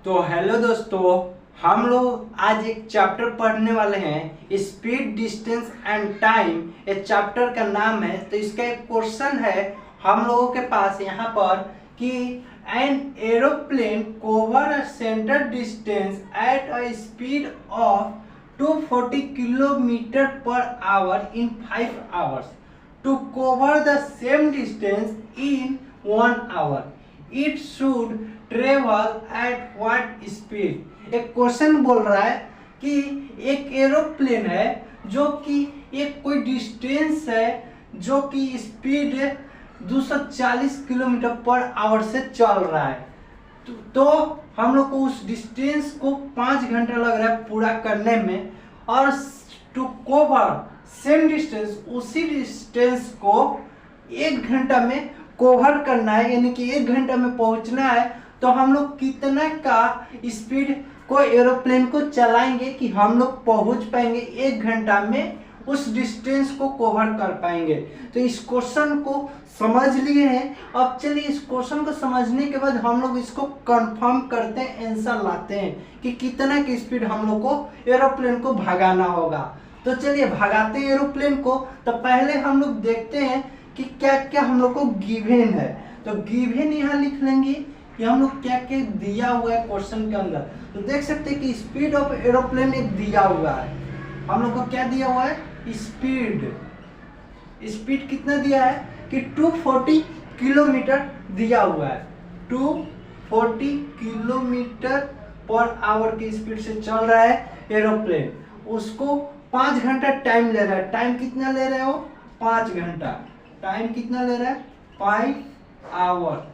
तो हेलो दोस्तों, हम लोग आज एक चैप्टर पढ़ने वाले हैं, स्पीड डिस्टेंस एंड टाइम। ये चैप्टर का नाम है। तो इसका एक क्वेश्चन है हम लोगों के पास यहाँ पर कि an aeroplane cover a centre distance at a speed of 240 kilometre per hour in 5 hours to cover the same distance in 1 hour. It should travel at what speed? एक क्वेश्चन बोल रहा है कि एक एरोप्लेन है जो कि एक कोई डिस्टेंस है जो कि स्पीड 240 किलोमीटर पर आवर से चल रहा है। तो हम लोग को उस डिस्टेंस को 5 घंटा लग रहा है पूरा करने में, और टू कवर सेम डिस्टेंस, उसी डिस्टेंस को 1 घंटा में कवर करना है, यानी कि 1 घंटा में पहुंचना है। तो हम लोग कितना का स्पीड को एरोप्लेन को चलाएंगे कि हम लोग पहुंच पाएंगे 1 घंटा में उस डिस्टेंस को कवर कर पाएंगे। तो इस क्वेश्चन को समझ लिए हैं। अब चलिए इस क्वेश्चन को समझने के बाद हम लोग इसको कंफर्म करते हैं, आंसर लाते हैं कि कितना की स्पीड हम लोग को एरोप्लेन को भगाना होगा। तो चलिए भगाते हैं एरोप्लेन को। तो पहले हम लोग देखते हैं कि क्या क्या हम लोग को गिवन है। तो गिवन यहाँ लिख लेंगे कि हम लोग क्या क्या दिया हुआ है क्वेश्चन के अंदर। तो देख सकते हैं कि स्पीड ऑफ एरोप्लेन एक दिया हुआ है। हम लोग को क्या दिया हुआ है? स्पीड कितना दिया है कि 240 किलोमीटर दिया हुआ है। 240 किलोमीटर पर आवर की स्पीड से चल रहा है एरोप्लेन। उसको 5 घंटा टाइम ले रहा है। टाइम कितना ले रहे हो? 5 घंटा। टाइम कितना ले रहा है? 5 आवर।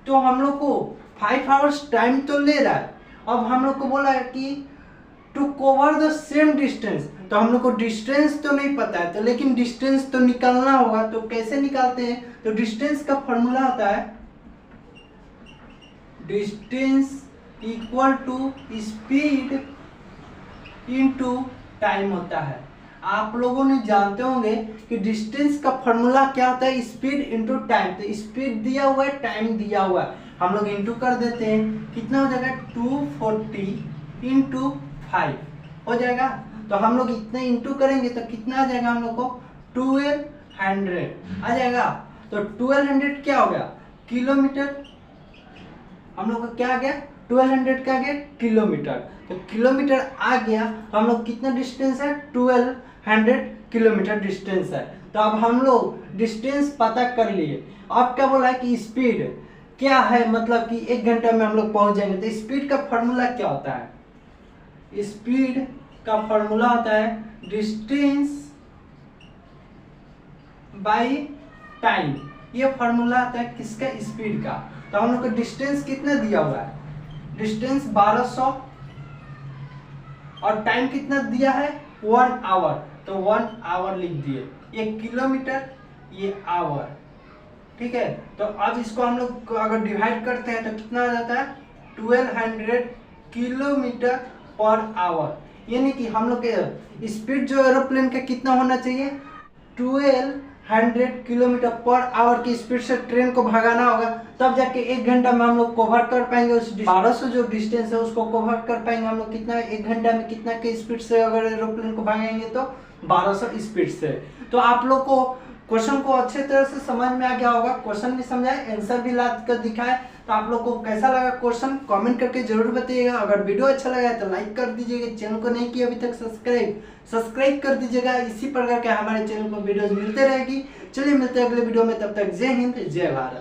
तो हम लोग को 5 आवर्स टाइम तो ले रहा है। अब हम लोग को बोला है कि to cover the same distance. तो हम लोग को डिस्टेंस तो नहीं पता है, तो लेकिन डिस्टेंस तो निकालना होगा। तो कैसे निकालते हैं? तो डिस्टेंस का फॉर्मूला होता है distance equal to speed into time होता है। आप लोगों ने जानते होंगे कि डिस्टेंस का फॉर्मूला क्या होता है? Speed into time. तो स्पीड दिया हुआ है, टाइम दिया हुआ है, हम लोग इनटू कर देते हैं। कितना हो जाएगा? 240 इंटू 5 हो जाएगा। तो हम लोग इतना इंटू करेंगे तो कितना आ जाएगा हम लोग को? 1200 आ जाएगा। तो 1200 क्या हो गया? किलोमीटर। हम लोग का क्या आ गया? 1200 का आ गया किलोमीटर। तो किलोमीटर आ गया। तो हम लोग कितना डिस्टेंस है? 1200 किलोमीटर डिस्टेंस है। तो अब हम लोग डिस्टेंस पता कर लिए। अब क्या बोला है कि स्पीड क्या है, मतलब कि 1 घंटा में हम लोग पहुंच जाएंगे। तो स्पीड का फॉर्मूला क्या होता है? स्पीड का फॉर्मूला होता है डिस्टेंस बाय टाइम। ये फॉर्मूला आता है किसका? स्पीड का। तो हम लोग को डिस्टेंस कितना दिया हुआ है? डिस्टेंस 1200 और टाइम कितना दिया है? 1 आवर। तो 1 आवर लिख दिए। ये किलोमीटर, ये आवर, ठीक है। तो अब इसको हम लोग अगर डिवाइड करते हैं तो कितना आ जाता है? 1200 किलोमीटर पर आवर। यानी कि हम लोग के स्पीड जो एरोप्लेन का कितना होना चाहिए? 1200 किलोमीटर पर आवर की स्पीड से ट्रेन को भगाना होगा। तब जाके 1 घंटा में हम लोग कवर कर पाएंगे उस 1200 जो डिस्टेंस है उसको कवर कर पाएंगे हम लोग। कितना 1 घंटा में कितना के स्पीड से अगर एरोप्लेन को भगाएंगे? तो 1200 स्पीड से। तो आप लोग को क्वेश्चन को अच्छे तरह से समझ में आ गया होगा। क्वेश्चन भी समझाए, आंसर भी ला कर दिखाए। तो आप लोग को कैसा लगा क्वेश्चन कमेंट करके जरूर बताइएगा। अगर वीडियो अच्छा लगा है तो लाइक कर दीजिएगा। चैनल को नहीं किया अभी तक सब्सक्राइब कर दीजिएगा। इसी प्रकार के हमारे चैनल पर वीडियोस मिलते रहेगी। चलिए मिलते हैं अगले वीडियो में। तब तक जय हिंद, जय भारत।